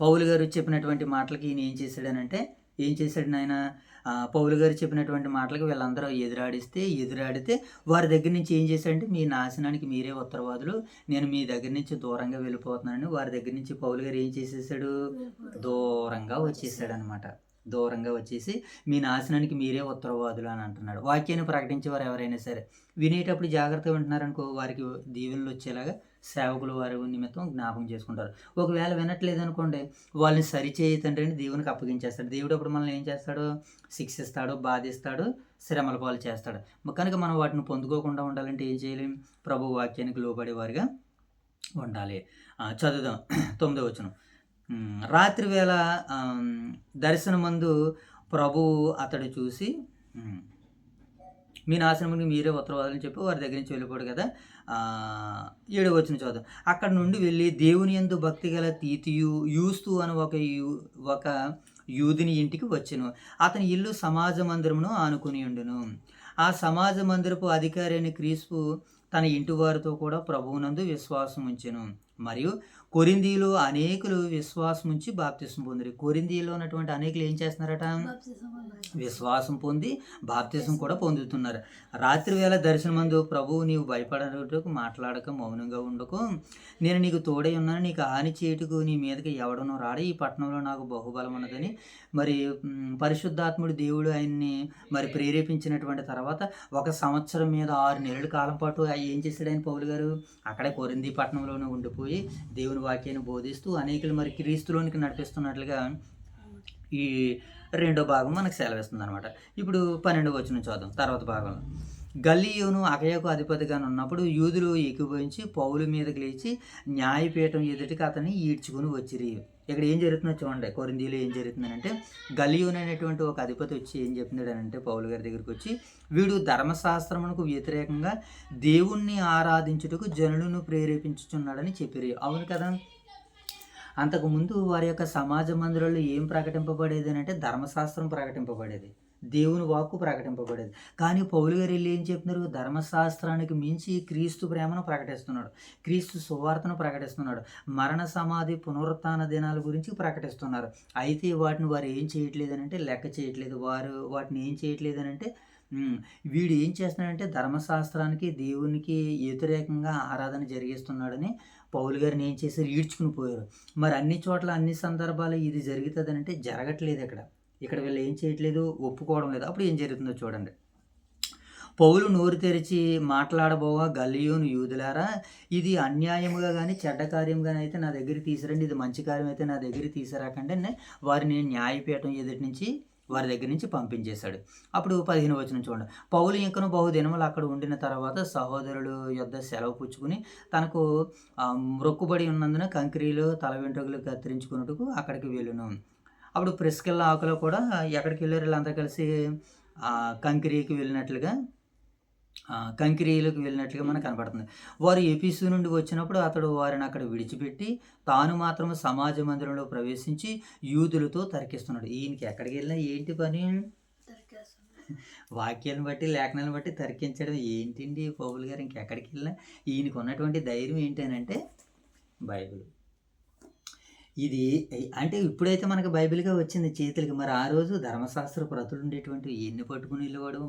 పౌలు గారు చెప్పినటువంటి మాటలకి ఈయన ఏం చేశాడు నాయన, పౌలు గారు చెప్పినటువంటి మాటలకి వీళ్ళందరూ ఎదురాడితే వారి దగ్గర నుంచి ఏం చేశాడంటే, మీ నాశనానికి మీరే ఉత్తరవాదులు, నేను మీ దగ్గర నుంచి దూరంగా వెళ్ళిపోతున్నానని వారి దగ్గర నుంచి పౌలు గారు ఏం చేసేసాడు, దూరంగా వచ్చేసాడనమాట. దూరంగా వచ్చేసి మీ నాశనానికి మీరే ఉత్తరవాదులు అని అంటున్నాడు. వాక్యాన్ని ప్రకటించేవారు ఎవరైనా సరే వినేటప్పుడు జాగ్రత్తగా వింటున్నారనుకో, వారికి దీవెనలు వచ్చేలాగా సేవకులు వారి నిమిత్తం జ్ఞాపకం చేసుకుంటారు. ఒకవేళ వినట్లేదనుకోండి, వాళ్ళని సరిచేయి తండ్రి అని దేవునికి అప్పగించేస్తాడు. దేవుడు అప్పుడు మనల్ని ఏం చేస్తాడు, శిక్షిస్తాడు, బాధిస్తాడు, శ్రమల పాలు చేస్తాడు. కనుక మనం వాటిని పొందుకోకుండా ఉండాలంటే ఏం చేయాలి, ప్రభు వాక్యానికి లోబడేవారుగా ఉండాలి. చదువుదాం 9వ వచనం. రాత్రి వేళ దర్శనమందు ప్రభువు అతడు చూసి, మీ నాశనమునికి మీరే ఉత్తరవాదులని చెప్పి వారి దగ్గర నుంచి వెళ్ళిపోడు కదా. 7వ వచనం చదువు. అక్కడ నుండి వెళ్ళి దేవుని యందు భక్తి గల తీతియు యూస్తు అని ఒక యూదుని ఇంటికి వచ్చెను. అతని ఇల్లు సమాజ మందిరమును ఆనుకుని ఉండును. ఆ సమాజ మందిరపు అధికారి అయిన క్రీస్తు తన ఇంటి వారితో కూడా ప్రభువునందు విశ్వాసం ఉంచెను. మరియు కొరింథీలో అనేకులు విశ్వాసం ఉంచి బాప్తిసం పొందిరి. కొరింథీలో ఉన్నటువంటి అనేకులు ఏం చేస్తున్నారట, విశ్వాసం పొంది బాప్తిసం కూడా పొందుతున్నారు. రాత్రి వేళ దర్శనమందు, ప్రభువు నీవు భయపడటకు మాట్లాడక మౌనంగా ఉండకు, నేను నీకు తోడై ఉన్నాను, నీకు హాని చేయుటకు నీ మీదకి ఎవడనో రాడు, ఈ పట్టణంలో నాకు బహుబలం ఉన్నదని మరి పరిశుద్ధాత్ముడు దేవుడు ఆయన్ని మరి ప్రేరేపించినటువంటి తర్వాత 1 సంవత్సరం మీద 6 నెలల కాలం పాటు ఏం చేశాడు ఆయన, పౌలు గారు అక్కడే కొరింథీ పట్టణంలోనే ఉండిపోయి దేవుని వాక్యాన్ని బోధిస్తూ అనేకులు మరి క్రీస్తులోనికి నడిపిస్తున్నట్లుగా ఈ 2వ భాగం మనకు సెలవిస్తుంది అనమాట. ఇప్పుడు 12వ వచనం చూద్దాం. తర్వాత భాగంలో, గల్లియోను అకయకు అధిపతిగా ఉన్నప్పుడు యూదులు ఏకీభవించి పౌలు మీదకి లేచి న్యాయపీఠం ఎదుటికి అతన్ని ఈడ్చుకుని వచ్చిరి. ఇక్కడ ఏం జరుగుతుందో చూడండి. కొరింథీలో ఏం జరుగుతుందంటే, గల్లియోను అనేటువంటి ఒక అధిపతి వచ్చి ఏం చెప్తున్నాడనంటే, పౌలు గారి దగ్గరికి వచ్చి, వీడు ధర్మశాస్త్రమునకు వ్యతిరేకంగా దేవుణ్ణి ఆరాధించుటకు జనులను ప్రేరేపించుచున్నాడని చెప్పిరి. అవును కదా. అంతకుముందు వారి యొక్క సమాజ మందిరంలో ఏం ప్రకటింపబడేది అంటే, ధర్మశాస్త్రం ప్రకటింపబడేది, దేవుని వాక్కు ప్రకటింపబడేది. కానీ పౌలు గారు వెళ్ళి ఏం చెప్తున్నారు, ధర్మశాస్త్రానికి మించి క్రీస్తు ప్రేమను ప్రకటిస్తున్నాడు, క్రీస్తు సువార్తను ప్రకటిస్తున్నాడు, మరణ సమాధి పునరుత్థాన దినాల గురించి ప్రకటిస్తున్నారు. అయితే వాటిని వారు ఏం చేయట్లేదనంటే లెక్క చేయట్లేదు. వారు వాటిని ఏం చేయట్లేదనంటే, వీడు ఏం చేస్తున్నాడంటే ధర్మశాస్త్రానికి దేవునికి వ్యతిరేకంగా ఆరాధన జరిగిస్తున్నాడని పౌలు గారిని ఏం చేశారు, ఈడ్చుకుని పోయారు. మరి అన్ని చోట్ల అన్ని సందర్భాలు ఇది జరుగుతుందనంటే జరగట్లేదు. ఇక్కడ వీళ్ళు ఏం చేయట్లేదు, ఒప్పుకోవడం లేదు. అప్పుడు ఏం జరుగుతుందో చూడండి. పౌలు నోరు తెరిచి మాట్లాడబోగా, గల్లియోను యూదులారా, ఇది అన్యాయముగా కానీ చెడ్డ కార్యంగా అయితే నా దగ్గరికి తీసుకురండి, ఇది మంచి కార్యం అయితే నా దగ్గరికి తీసుకురాకండి వారిని న్యాయపీఠం ఎదుటి నుంచి వారి దగ్గర నుంచి పంపించేశాడు. అప్పుడు 15వ వచనం చూడండి. పౌలు ఇంకను బహుదినములు అక్కడ ఉండిన తర్వాత సహోదరులు యొద్ద సెలవు పుచ్చుకుని తనకు మొక్కుబడి ఉన్నందున కంక్రీలు తల వెంట్రుకలు కత్తిరించుకున్నట్టుకు అక్కడికి వెళ్ళును. అప్పుడు ప్రిస్కిల్ల ఆకులో కూడా ఎక్కడికి వెళ్ళారు, వీళ్ళందరూ కలిసి కంకిరీలకు వెళ్ళినట్లుగా మనకు కనపడుతుంది. వారు ఎఫెసు నుండి వచ్చినప్పుడు అతడు వారిని అక్కడ విడిచిపెట్టి తాను మాత్రం సమాజ మందిరంలో ప్రవేశించి యూదులతో తర్కిస్తున్నాడు. ఈయనకి ఎక్కడికి వెళ్ళినా ఏంటి పని, వాక్యాలను బట్టి లేఖనాలను బట్టి తర్కించడం. ఏంటండి పౌలు గారు ఇంకెక్కడికి వెళ్ళినా ఈయనకు ఉన్నటువంటి ధైర్యం ఏంటనంటే బైబిల్. ఇది అంటే ఇప్పుడైతే మనకు బైబిల్గా వచ్చింది చేతులకి. మరి ఆ రోజు ధర్మశాస్త్ర ప్రతులు ఉండేటువంటి ఎన్ని పట్టుకుని వెళ్ళేవాడు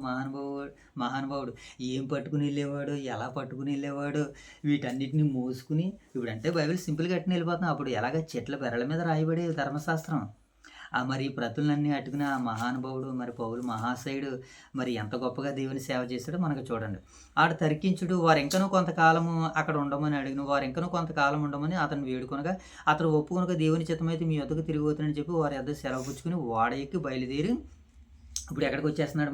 మహానుభావుడు, ఏం పట్టుకుని వెళ్ళేవాడు, ఎలా పట్టుకుని వెళ్ళేవాడు, వీటన్నిటిని మోసుకుని. ఇప్పుడంటే బైబిల్ సింపుల్గా అట్టుని వెళ్ళిపోతున్నాం. అప్పుడు ఎలాగ చెట్ల బెరల మీద రాయబడే ధర్మశాస్త్రం. మరి ప్రతులన్నీ అట్టుకుని ఆ మహానుభావుడు మరి పౌలు మహాశయుడు మరి ఎంత గొప్పగా దేవుని సేవ చేశాడో మనకు చూడండి. ఆడ తర్కించుడు, వారు ఇంకనూ కొంతకాలము అక్కడ ఉండమని అడిగిన, వారు ఇంకనూ కొంతకాలం ఉండమని అతను వేడుకొనగా, అతను ఒప్పుకొనగా దేవుని చిత్తమైతే మీ వద్దకు తిరిగి పోతానని చెప్పి వారి వద్ద సెలవు పుచ్చుకుని ఓడ ఎక్కి బయలుదేరి ఇప్పుడు ఎక్కడికి వచ్చేస్తున్నాడు,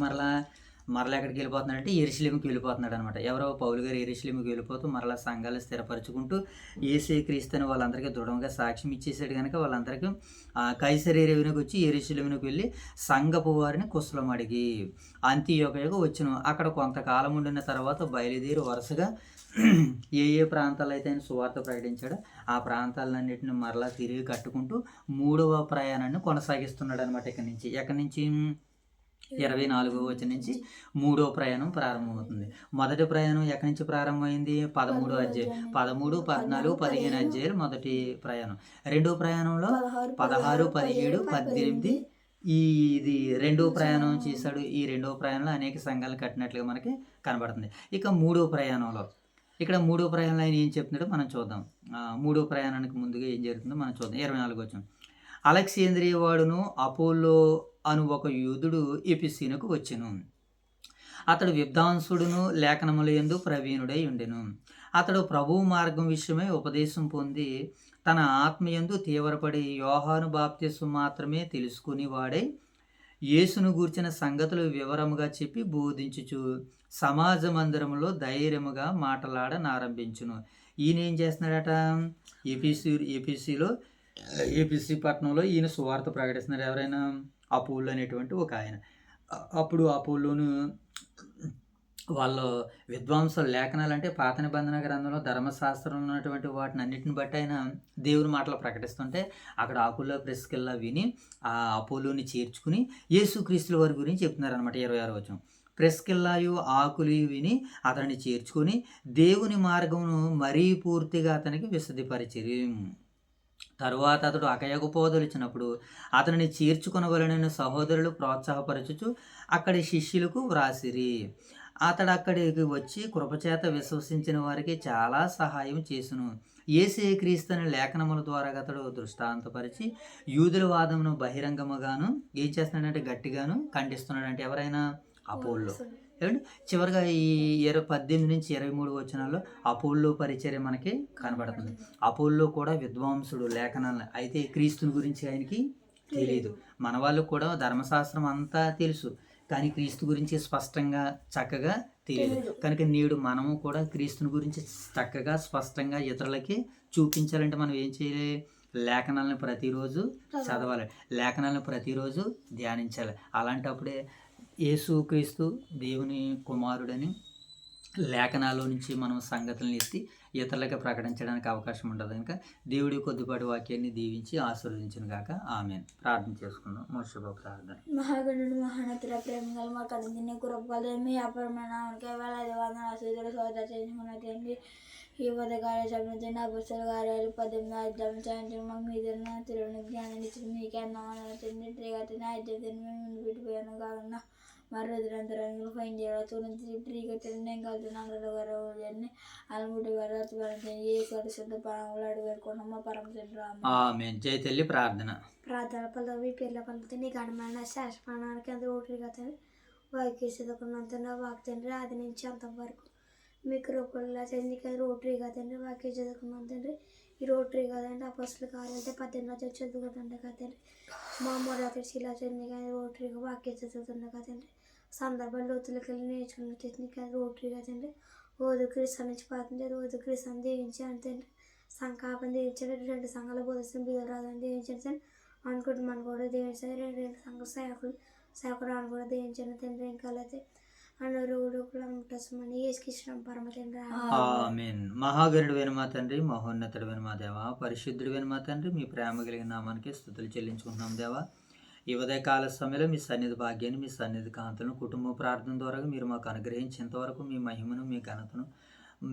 మరలా ఎక్కడికి వెళ్ళిపోతున్నాడంటే యెరూషలేముకి వెళ్ళిపోతున్నాడు అనమాట. ఎవరో పౌలు గారు యెరూషలేముకి వెళ్ళిపోతూ మరలా సంఘాలను స్థిరపరచుకుంటూ యేసే క్రీస్తుని వాళ్ళందరికీ దృఢంగా సాక్ష్యం ఇచ్చేసాడు కనుక వాళ్ళందరికీ కైసరేయునకు వచ్చి యెరూషలేమునకు వెళ్ళి సంఘపు వారిని కుశలం అడిగి అంతియోకయకు వచ్చును. అక్కడ కొంతకాలం ఉండిన తర్వాత బయలుదేరి వరుసగా ఏ ప్రాంతాలు అయితే ఆయన సువార్త ప్రకటించాడో ఆ ప్రాంతాలన్నింటిని మరలా తిరిగి కట్టుకుంటూ 3వ ప్రయాణాన్ని కొనసాగిస్తున్నాడు అనమాట. ఎక్కడి నుంచి 24వ వచనం నుంచి 3వ ప్రయాణం ప్రారంభమవుతుంది. మొదటి ప్రయాణం ఎక్కడి నుంచి ప్రారంభమైంది? 13 అధ్యాయం 13, 14, 15 అధ్యాయాలు మొదటి ప్రయాణం. రెండో ప్రయాణంలో 16, 17, 18 ఇది రెండో ప్రయాణం చేశాడు. ఈ రెండవ ప్రయాణంలో అనేక సంఘాలు కట్టినట్లుగా మనకి కనబడుతుంది. ఇక మూడో ప్రయాణంలో ఇక్కడ మూడో ప్రయాణంలో ఆయన ఏం చెప్తున్నాడో మనం చూద్దాం. మూడో ప్రయాణానికి ముందుగా ఏం జరుగుతుందో మనం చూద్దాం. 24 వచనం. అలెగ్జాంద్రియ వాడును అపోల్లో అను ఒక యూదుడు ఎఫెసీయునకు వచ్చెను. అతడు విద్వాంసుడును లేఖనముల యందు ప్రవీణుడై ఉండెను. అతడు ప్రభువు మార్గం విషయమై ఉపదేశం పొంది తన ఆత్మయందు తీవ్రపడి యోహాను బాప్తిస్మం మాత్రమే తెలుసుకుని వాడై యేసును గూర్చిన సంగతులు వివరముగా చెప్పి బోధించుచు సమాజ మందిరములో ధైర్యముగా మాటలాడనారంభించును. ఈయన ఏం చేస్తున్నాడట? ఏపీసీ పట్టణంలో ఈయన సువార్త ప్రకటిస్తున్నారు. ఎవరైనా? అపోల్లో అనేటువంటి ఒక ఆయన. అప్పుడు అపోల్లోను వాళ్ళు విద్వాంసులు లేఖనాలు అంటే పాత నిబంధన గ్రంథంలో ధర్మశాస్త్రంలో ఉన్నటువంటి వాటిని అన్నిటిని బట్టి ఆయన దేవుని మాటలు ప్రకటిస్తుంటే అక్కడ ఆకుల్లో ప్రెస్కెల్లా విని ఆ అపోలోని చేర్చుకుని యేసుక్రీస్తుల వారి గురించి చెప్తున్నారనమాట. 26వ వచనం. ప్రెస్కెల్లాయు ఆకులు విని అతన్ని చేర్చుకుని దేవుని మార్గమును మరీ పూర్తిగా అతనికి విశదీపరిచిరి. తరువాత అతడు అకయకు పోదలిచినప్పుడు అతనిని చేర్చుకొనవలనని సహోదరులు ప్రోత్సాహపరచుచు అక్కడి శిష్యులకు వ్రాసిరి. అతడు అక్కడికి వచ్చి కృపచేత విశ్వసించిన వారికి చాలా సహాయం చేసును. యేసే క్రీస్తుని లేఖనముల ద్వారా అతడు దృష్టాంతపరిచి యూదుల వాదమును బహిరంగముగాను ఏం చేస్తున్నాడంటే గట్టిగాను ఖండిస్తున్నాడంటే ఎవరైనా? అపోల్లో. చివరిగా ఈ 18 నుంచి 23 వచనాల్లో అపోల్లో పరిచర్య మనకి కనబడుతుంది. అపోల్లో కూడా విద్వాంసుడు లేఖనాలు, అయితే క్రీస్తుని గురించి ఆయనకి తెలియదు. మన వాళ్ళకు కూడా ధర్మశాస్త్రం అంతా తెలుసు, కానీ క్రీస్తు గురించి స్పష్టంగా చక్కగా తెలియదు. కనుక నేడు మనము కూడా క్రీస్తుని గురించి చక్కగా స్పష్టంగా ఇతరులకి చూపించాలంటే మనం ఏం చేయాలి? లేఖనాలను ప్రతిరోజు చదవాలి, లేఖనాలను ప్రతిరోజు ధ్యానించాలి. అలాంటప్పుడే యేసుక్రీస్తు దేవుని కుమారుడని లేఖనాల్లో నుంచి మనం సంగతులను ఎత్తి ఇతరులకు ప్రకటించడానికి అవకాశం ఉండదు. కనుక దేవుడి కొద్దిపాటి వాక్యాన్ని దీవించి ఆశీర్వదించును గాక. ఆమేన్. ప్రార్థన చేసుకుందాం. శుభ ప్రార్థన. మహాగణుడు మహానతుల ప్రేమగల మా కలిగిన కురపగల మీ అపరమైన వేలాది వందల ఆశీర్వాదాలు సోదర చేసుకున్నట్టు ఈ ఉదయకాల సమయంలో నా పుస్తక కార్యాలు 18 అధ్యాయం సాయంత్రం మాకు మీద తిరుగు జ్ఞానాన్ని ఇచ్చి మీకే అన్నమానండి ట్రీగతిని ఐద్యం ముందు పెట్టిపోయాను కాకుండా మరో రంగులు ఫైన్ చేయాలి నుంచి ట్రీగతిని కలిసిన గారు అలముటి గారు ఏ కలిసి పరంలో అడుగు పెట్టుకున్నామా పరమ జై తల్లి. ప్రార్థన పల్లవి పిల్ల పల్లవి నీ గణమైన శాశ్వతానికి అందరూ ఓటరీ కదా వాకి చదువుకున్నంత వాకి తండ్రి ఆది నుంచి అంతవరకు మీకు రూపంలో చెందికి రోటరీ కదండి వాకి చదువుకున్నాం తండ్రి. ఈ రోటరీ కదండి అపస్తుల కార్యాలైతే 18 చదువుకుంటుండే కదండి. మా మొదటి శిలా చెంది కానీ రోటరీగా వాక్య చదువుతుండే కదండి. సందర్భాలు లోతులకు వెళ్ళి నేర్చుకున్న టెక్నిక్ అది రోటరీ కదండి. రోజు క్రీస్తు నుంచి పాతండి, రోజు క్రీస్తుని దీవించి అంతండి. సంకాపం దీవించండి, 2 సంఘాలు బోధిస్తున్న బియ్యం రాదని దీవించండి అనుకుంటే మనం కూడా దీవించండి. 2 సంఘ సేవకులు అని కూడా దీవించండి తండ్రి. ఇంకా అయితే మహాగణుడు మా తండ్రి, మహోన్నతుడు మా దేవ, పరిశుద్ధుడు మా తండ్రి, మీ ప్రేమ కలిగిన నామానికి స్తుతులు చెల్లించుకుంటున్నాం దేవా. ఈ ఉదయకాల సమయంలో మీ సన్నిధి భాగ్యాన్ని, మీ సన్నిధి కాంతులను కుటుంబ ప్రార్థన ద్వారా మీరు మాకు అనుగ్రహించేంతవరకు మీ మహిమను, మీ ఘనతను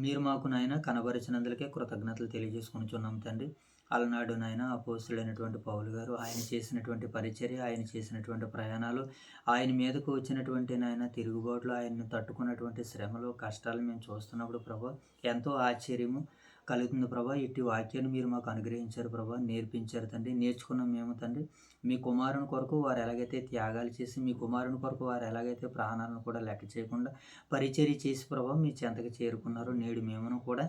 మీరు మాకు నాయన కనబరిచినందుకే కృతజ్ఞతలు తెలియజేసుకుంటున్నాం తండ్రి. అలనాడు నాయన అపోస్తులైనటువంటి పౌలు గారు ఆయన చేసినటువంటి పరిచర్య, ఆయన చేసినటువంటి ప్రయాణాలు, ఆయన మీదకు వచ్చినటువంటి నాయన తిరుగుబాట్లు, ఆయన్ని తట్టుకున్నటువంటి శ్రమలు, కష్టాలు మేము చూస్తున్నప్పుడు ప్రభా ఎంతో ఆశ్చర్యము కలుగుతుంది ప్రభా. ఇట్టి వాక్యాన్ని మీరు మాకు అనుగ్రహించారు ప్రభా, నేర్పించారు తండ్రి. నేర్చుకున్నాం మేము తండ్రి. మీ కుమారుని కొరకు వారు ఎలాగైతే త్యాగాలు చేసి, మీ కుమారుని కొరకు వారు ఎలాగైతే ప్రాణాలను కూడా లెక్క చేయకుండా పరిచర్య చేసి ప్రభా మీ చెంతకు చేరుకున్నారు. నేడు మేమును కూడా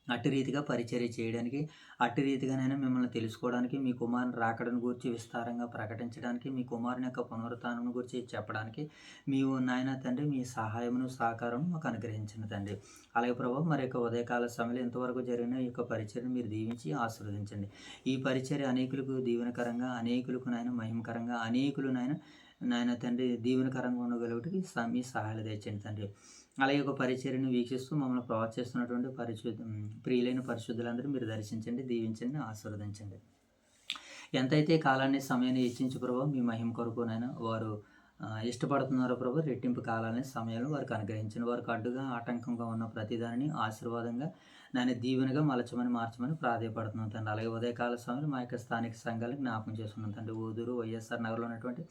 అట్టి రీతిగా పరిచర్య చేయడానికి, అట్టి రీతిగానైనా మిమ్మల్ని తెలుసుకోవడానికి, మీ కుమారుని రాకడను గురించి విస్తారంగా ప్రకటించడానికి, మీ కుమారుని యొక్క పునరుత్థానం గురించి చెప్పడానికి మీ నాయన తండ్రి మీ సహాయమును సహకారం మాకు అనుగ్రహించండి తండ్రి. అలాగే ప్రభావ మరి యొక్క ఉదయకాల సమయంలో ఇంతవరకు జరిగిన ఈ యొక్క పరిచర్యను మీరు దీవించి ఆశీర్వదించండి. ఈ పరిచర్య అనేకులకు దీవెనకరంగా, అనేకులకు నాయన మహిమకరంగా, అనేకులు నాయన తండ్రి దీవెనకరంగా ఉండగలుగుటకి మీ సహాయాలు తెచ్చండి తండ్రి. అలాగే ఒక పరిచర్యను వీక్షిస్తూ మమ్మల్ని ప్రోత్సహిస్తున్నటువంటి ప్రియులైన పరిశుద్ధులందరూ మీరు దర్శించండి, దీవించండి, ఆశీర్వదించండి. ఎంతైతే కాలాన్ని సమయాన్ని హెచ్చించి ప్రభావ మీ మహిమ కొరకు నాయన వారు ఇష్టపడుతున్నారో ప్రభు రెట్టింపు కాలాలని సమయాలు వారికి అనుగ్రహించిన వారికి అడ్డుగా ఆటంకంగా ఉన్న ప్రతిదానిని ఆశీర్వాదంగా నాయన దీవెనగా మలచమని మార్చమని ప్రాధాయపడుతున్నాను తండ్రి. అలాగే ఉదయకాల సమయంలో మా యొక్క స్థానిక సంఘాలను జ్ఞాపకం చేస్తున్నాం తండ్రి. ఊదూరు వైఎస్ఆర్ నగర్లో ఉన్నటువంటి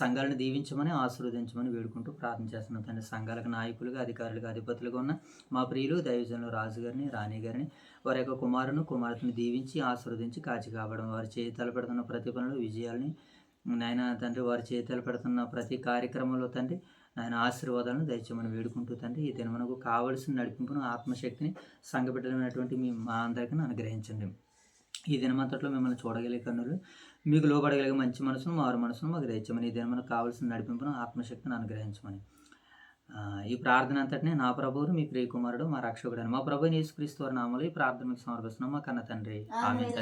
సంఘాలను దీవించమని ఆశీర్వదించమని వేడుకుంటూ ప్రార్థన చేస్తున్నాం తండ్రి. సంఘాలకు నాయకులుగా అధికారులుగా అధిపతులుగా ఉన్న మా ప్రియులు దైవజనులు రాజు గారిని రాణి గారిని వారి యొక్క కుమార్తెను దీవించి ఆశీర్వదించి కాచి కావడం వారి చేయి తలపెడుతున్న ప్రతి పనులు విజయాలని నాయన తండ్రి వారి చేతులు పెడుతున్న ప్రతి కార్యక్రమంలో తండ్రి నాయన ఆశీర్వాదాలను దయచేయమని వేడుకుంటూ తండ్రి ఈ దినమునకు కావలసిన నడిపింపును ఆత్మశక్తిని సంఘబిడ్డలైనటువంటి మా అందరికీ అనుగ్రహించండి. ఈ దినమంతట్లో మిమ్మల్ని చూడగలిగే కన్నులు మీకు లోబడగలిగే మంచి మనసును మారు మనసును మాకు దయచేయమని ఈ దినమునకు కావలసిన నడిపింపును ఆత్మశక్తిని అనుగ్రహించమని ఈ ప్రార్థన అంతటిని నా ప్రభువును మీ ప్రియకుమారుడు మా రక్షకుడు మా ప్రభు యేసుక్రీస్తు వారి నామములో ఈ ప్రార్థన మీకు సమర్పిస్తున్నాం మా కన్న తండ్రి. ఆమేన్.